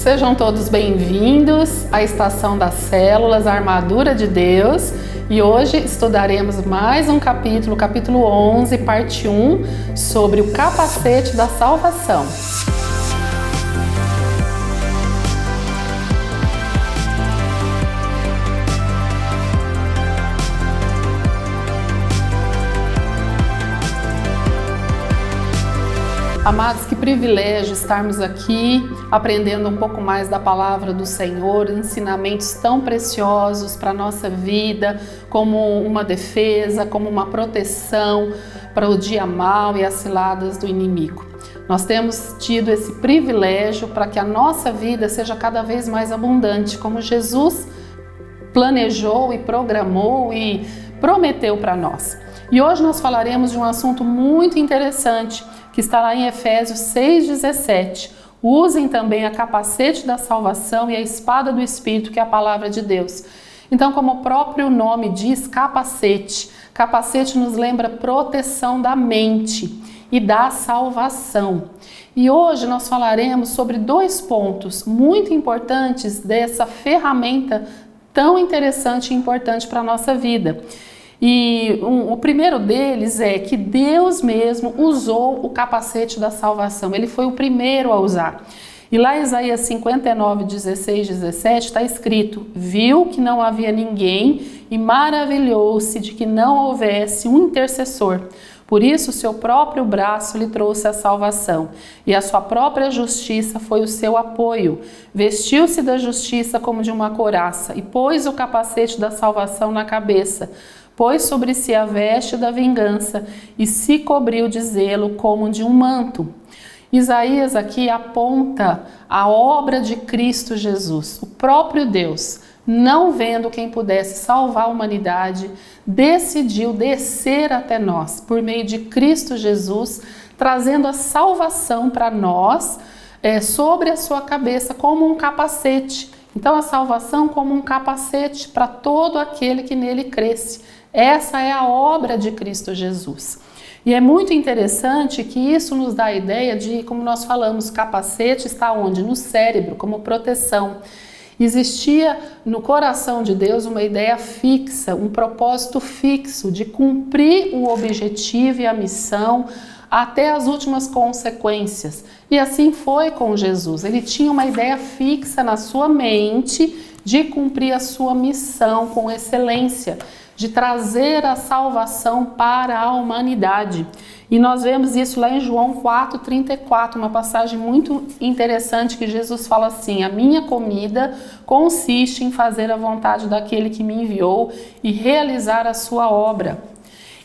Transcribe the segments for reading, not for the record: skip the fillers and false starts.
Sejam todos bem-vindos à Estação das Células, a Armadura de Deus. E hoje estudaremos mais um capítulo, capítulo 11, parte 1, sobre o capacete da salvação. Amados, que privilégio estarmos aqui aprendendo um pouco mais da palavra do Senhor, ensinamentos tão preciosos para a nossa vida, como uma defesa, como uma proteção para o dia mau e as ciladas do inimigo. Nós temos tido esse privilégio para que a nossa vida seja cada vez mais abundante, como Jesus planejou e programou e prometeu para nós. E hoje nós falaremos de um assunto muito interessante, que está lá em Efésios 6,17. Usem também a capacete da salvação e a espada do Espírito, que é a palavra de Deus. Então, como o próprio nome diz, capacete. Capacete nos lembra proteção da mente e da salvação. E hoje nós falaremos sobre dois pontos muito importantes dessa ferramenta tão interessante e importante para a nossa vida. E o primeiro deles é que Deus mesmo usou o capacete da salvação. Ele foi o primeiro a usar. E lá em Isaías 59, 16, 17 está escrito: viu que não havia ninguém e maravilhou-se de que não houvesse um intercessor. Por isso, o seu próprio braço lhe trouxe a salvação, e a sua própria justiça foi o seu apoio. Vestiu-se da justiça como de uma couraça, e pôs o capacete da salvação na cabeça. Pôs sobre si a veste da vingança, e se cobriu de zelo como de um manto. Isaías aqui aponta a obra de Cristo Jesus, o próprio Deus. Não vendo quem pudesse salvar a humanidade, decidiu descer até nós, por meio de Cristo Jesus, trazendo a salvação para nós, sobre a sua cabeça, como um capacete. Então, a salvação como um capacete para todo aquele que nele cresce. Essa é a obra de Cristo Jesus. E é muito interessante que isso nos dá a ideia de, como nós falamos, capacete está onde? No cérebro, como proteção. Existia no coração de Deus uma ideia fixa, um propósito fixo de cumprir o objetivo e a missão até as últimas consequências. E assim foi com Jesus. Ele tinha uma ideia fixa na sua mente de cumprir a sua missão com excelência, de trazer a salvação para a humanidade. E nós vemos isso lá em João 4,34, uma passagem muito interessante que Jesus fala assim: a minha comida consiste em fazer a vontade daquele que me enviou e realizar a sua obra.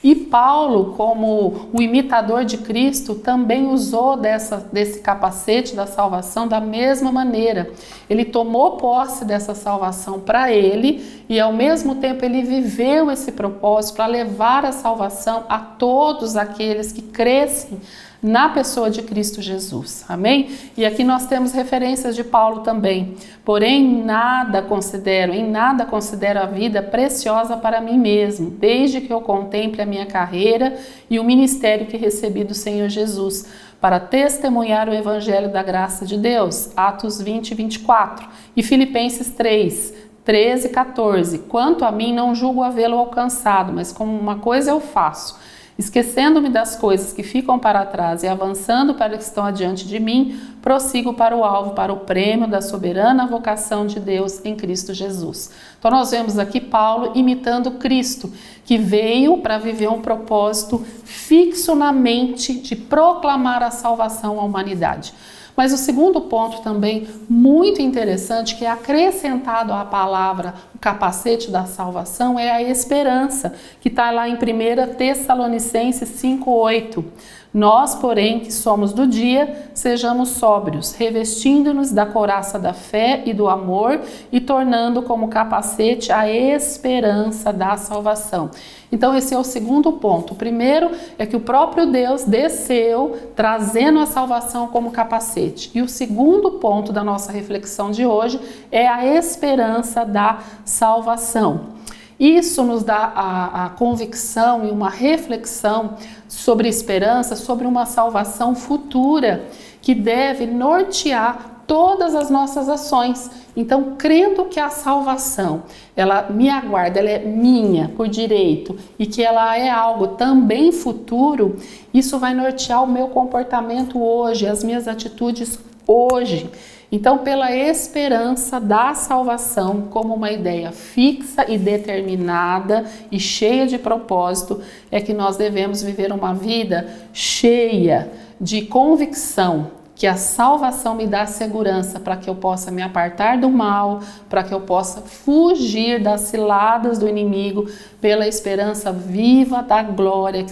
E Paulo, como o imitador de Cristo, também usou desse capacete da salvação da mesma maneira. Ele tomou posse dessa salvação para ele e, ao mesmo tempo, ele viveu esse propósito para levar a salvação a todos aqueles que crescem na pessoa de Cristo Jesus. Amém? E aqui nós temos referências de Paulo também. Porém, em nada considero a vida preciosa para mim mesmo, desde que eu contemple a minha carreira e o ministério que recebi do Senhor Jesus, para testemunhar o evangelho da graça de Deus. Atos 20, 24. E Filipenses 3, 13 e 14. Quanto a mim, não julgo havê-lo alcançado, mas como uma coisa eu faço, esquecendo-me das coisas que ficam para trás e avançando para as que estão adiante de mim, prossigo para o alvo, para o prêmio da soberana vocação de Deus em Cristo Jesus. Então nós vemos aqui Paulo imitando Cristo, que veio para viver um propósito fixo na mente de proclamar a salvação à humanidade. Mas o segundo ponto também muito interessante, que é acrescentado à palavra o capacete da salvação, é a esperança, que está lá em 1 Tessalonicenses 5,8. Nós, porém, que somos do dia, sejamos sóbrios, revestindo-nos da couraça da fé e do amor e tornando como capacete a esperança da salvação. Então esse é o segundo ponto. O primeiro é que o próprio Deus desceu trazendo a salvação como capacete. E o segundo ponto da nossa reflexão de hoje é a esperança da salvação. Isso nos dá a convicção e uma reflexão sobre esperança, sobre uma salvação futura que deve nortear todas as nossas ações. Então, crendo que a salvação, ela me aguarda, ela é minha por direito e que ela é algo também futuro, isso vai nortear o meu comportamento hoje, as minhas atitudes hoje. Então, pela esperança da salvação como uma ideia fixa e determinada e cheia de propósito, é que nós devemos viver uma vida cheia de convicção que a salvação me dá segurança para que eu possa me apartar do mal, para que eu possa fugir das ciladas do inimigo pela esperança viva da glória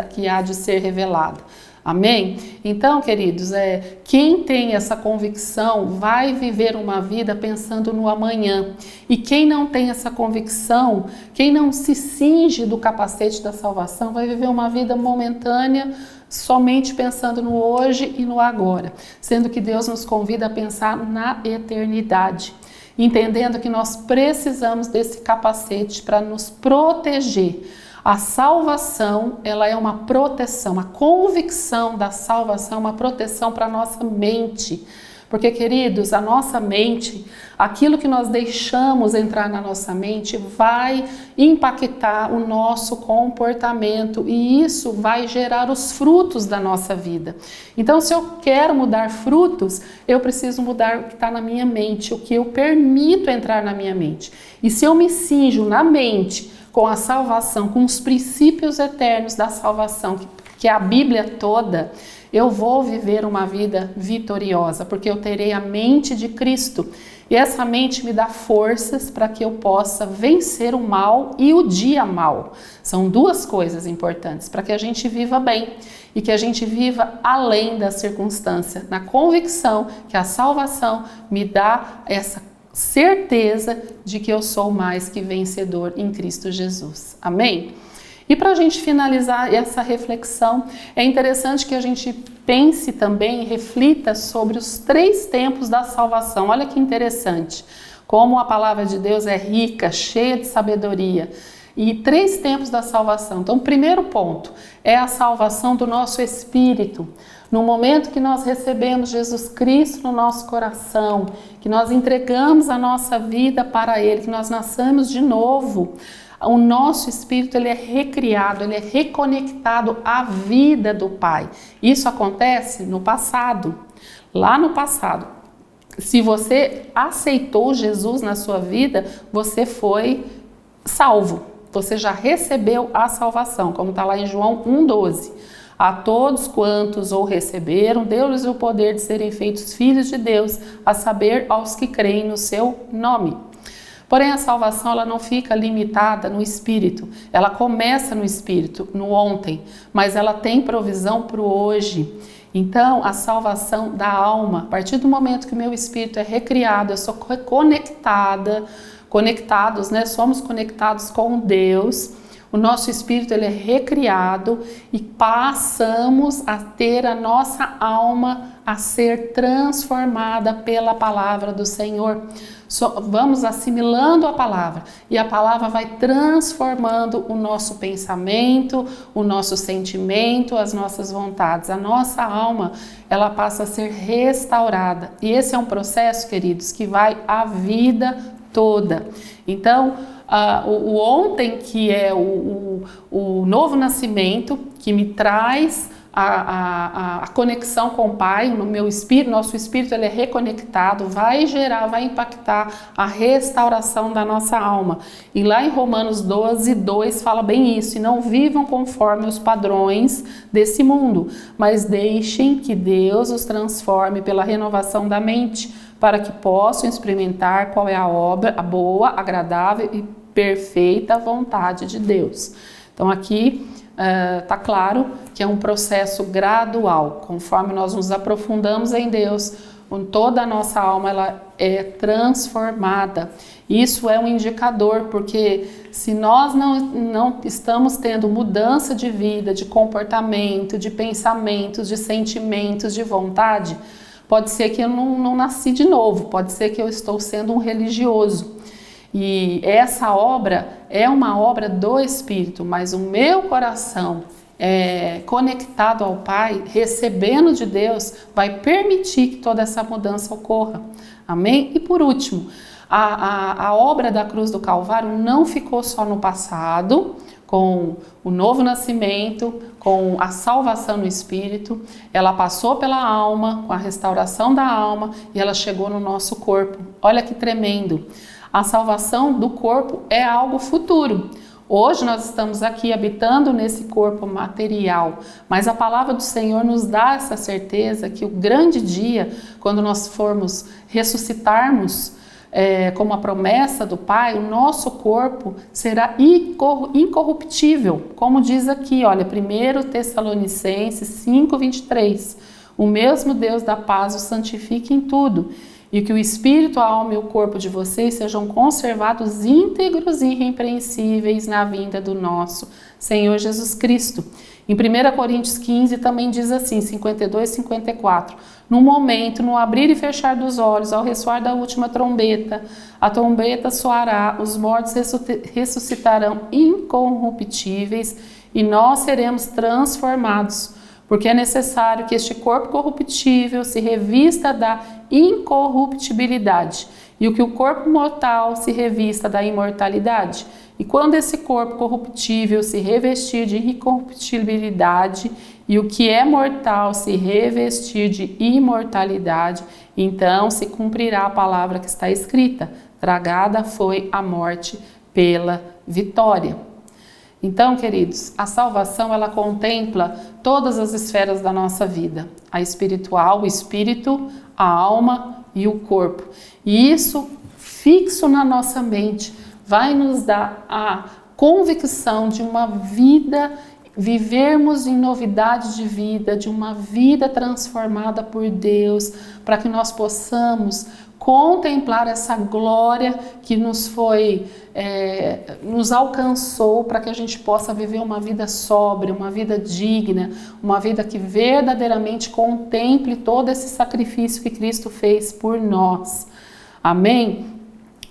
que há de ser revelada. Amém? Então, queridos, quem tem essa convicção vai viver uma vida pensando no amanhã. E quem não tem essa convicção, quem não se cinge do capacete da salvação, vai viver uma vida momentânea, somente pensando no hoje e no agora. Sendo que Deus nos convida a pensar na eternidade. Entendendo que nós precisamos desse capacete para nos proteger. A salvação, ela é uma proteção, a convicção da salvação é uma proteção para a nossa mente. Porque, queridos, a nossa mente, aquilo que nós deixamos entrar na nossa mente vai impactar o nosso comportamento e isso vai gerar os frutos da nossa vida. Então, se eu quero mudar frutos, eu preciso mudar o que está na minha mente, o que eu permito entrar na minha mente. E se eu me cinjo na mente com a salvação, com os princípios eternos da salvação, que é a Bíblia toda, eu vou viver uma vida vitoriosa, porque eu terei a mente de Cristo. E essa mente me dá forças para que eu possa vencer o mal e o dia mal. São duas coisas importantes para que a gente viva bem e que a gente viva além da circunstância, na convicção que a salvação me dá essa certeza de que eu sou mais que vencedor em Cristo Jesus. Amém? E para a gente finalizar essa reflexão, é interessante que a gente pense também e reflita sobre os 3 tempos da salvação. Olha que interessante, como a palavra de Deus é rica, cheia de sabedoria. E 3 tempos da salvação. Então, o primeiro ponto é a salvação do nosso espírito. No momento que nós recebemos Jesus Cristo no nosso coração, que nós entregamos a nossa vida para Ele, que nós nascemos de novo, o nosso espírito ele é recriado, ele é reconectado à vida do Pai. Isso acontece no passado, lá no passado. Se você aceitou Jesus na sua vida, você foi salvo. Você já recebeu a salvação, como está lá em João 1,12. A todos quantos o receberam, deu-lhes o poder de serem feitos filhos de Deus, a saber, aos que creem no seu nome. Porém, a salvação ela não fica limitada no espírito, ela começa no espírito, no ontem, mas ela tem provisão para o hoje. Então, a salvação da alma, a partir do momento que o meu espírito é recriado, eu sou conectados, né? Somos conectados com Deus. O nosso espírito ele é recriado e passamos a ter a nossa alma a ser transformada pela palavra do Senhor. Vamos assimilando a palavra e a palavra vai transformando o nosso pensamento, o nosso sentimento, as nossas vontades. A nossa alma, ela passa a ser restaurada. E esse é um processo, queridos, que vai a vida toda. Então, o ontem, que é o novo nascimento, que me traz a conexão com o Pai, no meu espírito, nosso espírito ele é reconectado, vai impactar a restauração da nossa alma. E lá em Romanos 12:2 fala bem isso, e não vivam conforme os padrões desse mundo, mas deixem que Deus os transforme pela renovação da mente, para que possam experimentar qual é a boa, agradável e perfeita vontade de Deus. Então aqui está claro que é um processo gradual, conforme nós nos aprofundamos em Deus, toda a nossa alma ela é transformada. Isso é um indicador, porque se nós não estamos tendo mudança de vida, de comportamento, de pensamentos, de sentimentos, de vontade, pode ser que eu não nasci de novo, pode ser que eu estou sendo um religioso. E essa obra é uma obra do Espírito, mas o meu coração, conectado ao Pai, recebendo de Deus, vai permitir que toda essa mudança ocorra. Amém? E por último, a obra da cruz do Calvário não ficou só no passado, com o novo nascimento, com a salvação no Espírito, ela passou pela alma, com a restauração da alma, e ela chegou no nosso corpo. Olha que tremendo! A salvação do corpo é algo futuro. Hoje nós estamos aqui habitando nesse corpo material, mas a palavra do Senhor nos dá essa certeza que o grande dia, quando nós formos ressuscitarmos, como a promessa do Pai, o nosso corpo será incorruptível, como diz aqui, olha, 1 Tessalonicenses 5:23, o mesmo Deus da paz o santifique em tudo, e que o espírito, a alma e o corpo de vocês sejam conservados íntegros e irrepreensíveis na vinda do nosso Senhor Jesus Cristo. Em 1 Coríntios 15 também diz assim, 52 e 54, no momento, no abrir e fechar dos olhos, ao ressoar da última trombeta, a trombeta soará, os mortos ressuscitarão incorruptíveis e nós seremos transformados, porque é necessário que este corpo corruptível se revista da incorruptibilidade e que o corpo mortal se revista da imortalidade. E quando esse corpo corruptível se revestir de incorruptibilidade e o que é mortal se revestir de imortalidade, então se cumprirá a palavra que está escrita: tragada foi a morte pela vitória. Então, queridos, a salvação ela contempla todas as esferas da nossa vida: a espiritual, o espírito, a alma e o corpo. E isso fixo na nossa mente vai nos dar a convicção de uma vida, vivermos em novidade de vida, de uma vida transformada por Deus, para que nós possamos contemplar essa glória que nos alcançou, para que a gente possa viver uma vida sóbria, uma vida digna, uma vida que verdadeiramente contemple todo esse sacrifício que Cristo fez por nós. Amém?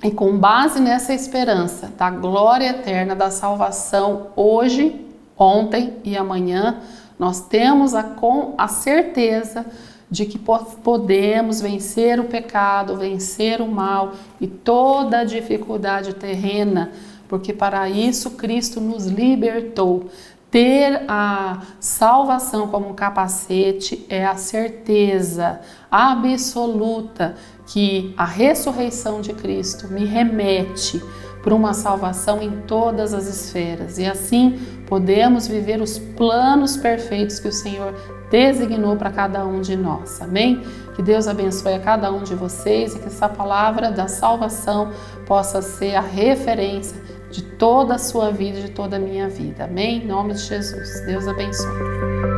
E com base nessa esperança da glória eterna, da salvação hoje, ontem e amanhã, nós temos a certeza de que podemos vencer o pecado, vencer o mal e toda a dificuldade terrena, porque para isso Cristo nos libertou. Ter a salvação como um capacete é a certeza absoluta que a ressurreição de Cristo me remete para uma salvação em todas as esferas. E assim podemos viver os planos perfeitos que o Senhor designou para cada um de nós. Amém? Que Deus abençoe a cada um de vocês e que essa palavra da salvação possa ser a referência de toda a sua vida e de toda a minha vida. Amém? Em nome de Jesus. Deus abençoe.